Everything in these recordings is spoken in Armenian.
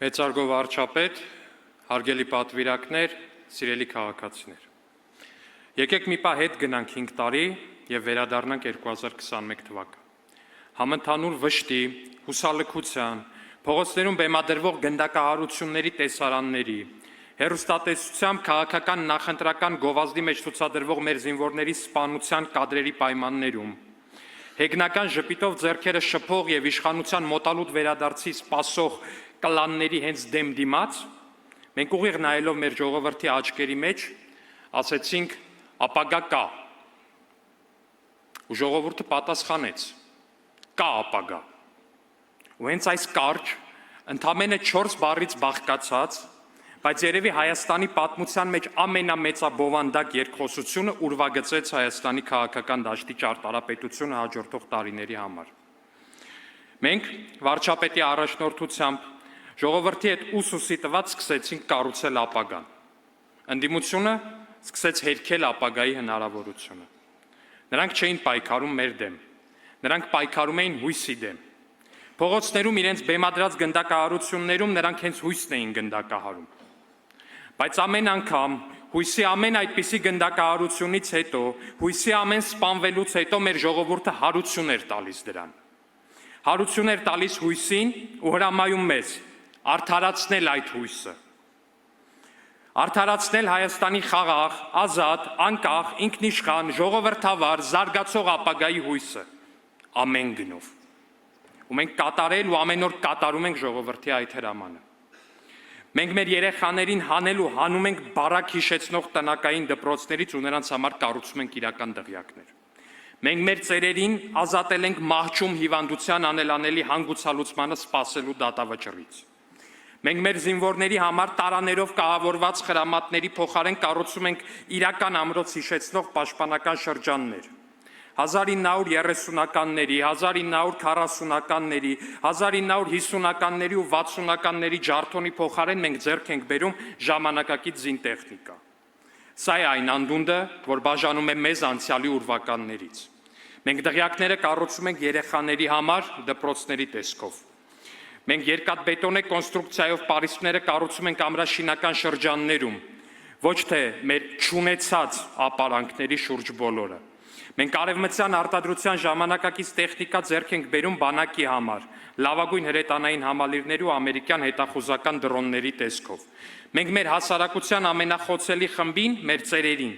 Մեծարգո վարչապետ, հարգելի պատվիրակներ, սիրելի քաղաքացիներ։ Եկեք մի պահ հետ գնանք 5 տարի եւ վերադառնանք 2021 թվական։ Համընդհանուր վշտի, հուսալքության, փողոցներում բեմադրվող գնդակահարությունների տեսարանների, հեռուստատեսությամբ քաղաքական նախընտրական գովազդի մեջ ցուցադրվող մեր զինվորների սպանության կադրերի պայմաններում, հեգնական ժպիտով ձեռքերը շփող եւ իշխանության մոտալուտ վերադարձի սպասող կլանների հենց դեմ դիմաց, մենք ուղիղ նայելով մեր ժողովրդի աչքերի մեջ, ասեցինք ապագա կա։ Ու ժողովուրդը պատասխանեց. կա ապագա։ Ու հենց այս կարճ, ընդամենը 4 բառից բաղկացած, բայց երևի Հայաստանի պատմության մեջ ամենամեծաբովանդակ երկխոսությունը ուրվագծեց Հայաստանի քաղաքական դաշտի ճարտարապետությունը հաջորդող տարիների համար։ Մենք վարչապետի առաջնորդությամբ ժողովրդի հետ ուսուսի տված սկսեցինք կառուցել ապագան։ Ընդդիմությունը սկսեց հերքել ապագայի հնարավորությունը։ Նրանք չէին պայքարում մեր դեմ, նրանք պայքարում էին հույսի դեմ։ Փողոցներում իրենց բեմադրած գնդակահարություններում նրանք հենց հույսն էին գնդակահարում։ Բայց ամեն անգամ հույսի ամեն այդպիսի գնդակահարությունից հետո, հույսի ամեն սպանվելուց հետո մեր ժողովուրդը հարություն էր տալիս դրան։ Հարություն էր տալիս հույսին ու հրամայում մեզ արդարացնել այդ հույսը։ Արդարացնել Հայաստանի խաղաղ, ազատ, անկախ, ինքնիշխան, ժողովրդավար, զարգացող ապագայի հույսը ամեն գնով։ Ու մենք կատարել ու ամեն օր կատարում ենք ժողովրդի այդ հրամանը։ Մենք մեր երեխաներին հանել ու հանում ենք բարակ հիշեցնող տնակային դպրոցներից ու նրանց համար կառուցում ենք իրական դղյակներ։ Մենք մեր ծերերին ազատել ենք մահճում հիվանդության անելանելի հանգուցալուծմանը սպասելու դատավճռից։ Մենք մեր զինվորների համար տարաներով կահավորված խրամատների փոխարեն կառուցում ենք իրական ամրոց հիշեցնող պաշտպանական շրջաններ։ 1930-ականների, 1940-ականների, 1950-ականների ու 60-ականների ջարդոնի փոխարեն մենք ձեռք ենք բերում ժամանակակից զինտեխնիկա։ Սա է այն անդունդը, որ բաժանում է մեզ անցյալի ուրվականներից։ Մենք դղյակները կառուցում ենք երեխաների համար դպրոցների տեսքով։ Մենք երկաթբետոնե կոնստրուկցիայով պարիսպները կառուցում ենք ամրաշինական շրջաններում, ոչ թե մեր չունեցած ապարանքների շուրջ բոլորը։ Մենք արևմտյան արտադրության ժամանակակից տեխնիկա ձեռք ենք բերում բանակի համար, լավագույն հրետանային համալիրների ու ամերիկյան հետախուզական դրոնների տեսքով։ Մենք մեր հասարակության ամենախոցելի խմբին, մեր ծերերին,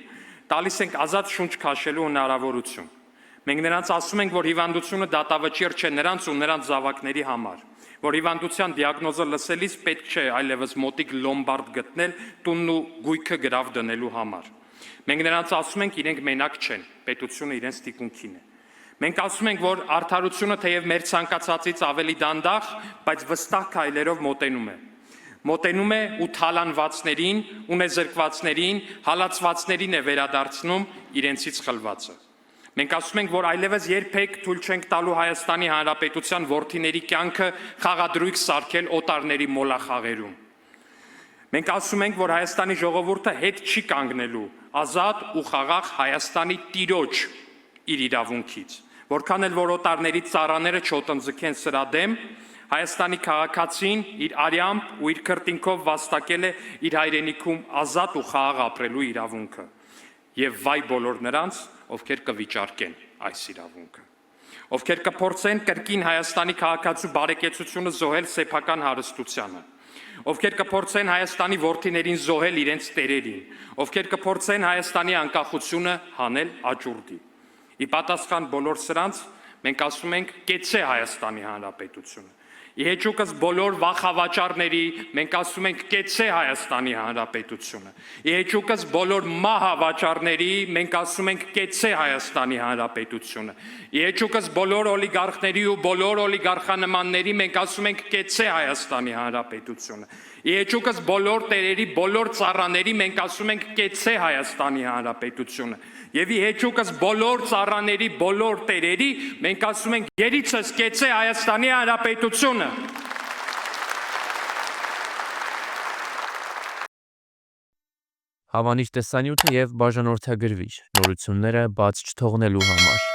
տալիս ենք ազատ շունչ քաշելու հնարավորություն։ Մենք նրանց ասում ենք, որ հիվանդությունը դատավճիռ չէ նրանց ու նրանց զավակների համար, որ հիվանդության դիագնոզը լսելիս պետք չէ այլևս մոտիկ լոմբարդ գտնել տունն ու գույքը գրավ դնելու համար։ Մենք նրանց ասում ենք, իրենք մենակ չեն, պետությունը իրենց թիկունքին է։ Մենք ասում ենք, որ արդարությունը թեև մեր ցանկացածից ավելի դանդաղ, բայց վստահ քայլերով մոտենում է։ Մոտենում է ու թալանվածներին, ունեզրկվածներին, հալածվածներին է վերադարձնում իրենցից խլվածը։ Մենք ասում ենք, որ այլևս երբեք թույլ չենք տալու Հայաստանի Հանրապետության որդիների կյանքը խաղադրույք սարքել օտարների մոլախաղերում։ Մենք ասում ենք, որ Հայաստանի ժողովուրդը հետ չի կանգնելու ազատ ու խաղաղ Հայաստանի տիրոջ իր իրավունքից, որքան էլ որ օտարների ծառաները չոտնձգեն սրա դեմ, Հայաստանի քաղաքացին իր արյամբ ու իր քրտինքով վաստակել է իր հայրենիքում ազատ ու խաղաղ ապրելու իրավունքը։ Եվ վայ բոլոր նրանց, ովքեր կվիճարկեն այս իրավունքը, ովքեր կփորձեն կրկին Հայաստանի քաղաքացու բարեկեցությունը զոհել սեփական հարստությանը, ովքեր կփորձեն Հայաստանի որդիներին զոհել իրենց տերերին, ովքեր կփորձեն Հայաստանի անկախությունը հանել աճուրդի։ Ի պատասխան բոլոր սրանց մենք ասում ենք կեցե Հայաստանի Հանրապետությունը։ Իհեճուկս բոլոր վախավաճառների մենք ասում ենք կեցե Հայաստանի Հանրապետությունը։ Իհեճուկս բոլոր մահավաճառների մենք ասում ենք կեցե Հայաստանի Հանրապետությունը։ Իհեճուկս բոլոր օլիգարխների ու բոլոր օլիգարխանմանների մենք ասում ենք կեցե Հայաստանի Հանրապետությունը։ Իհեճուկս բոլոր տերերի, բոլոր ծառաների մենք ասում ենք կեցե Հայաստանի Հանրապետությունը։ Եվ իհեճուկս բոլոր ծառաների, բոլոր տերերի մենք ասում ենք երիցս կեցե Հայաստանի Հանրապետությունը։ Հավանիչ տեսանյութը և բաժանորդագրվիչ նորությունները բաց չթողնելու համար։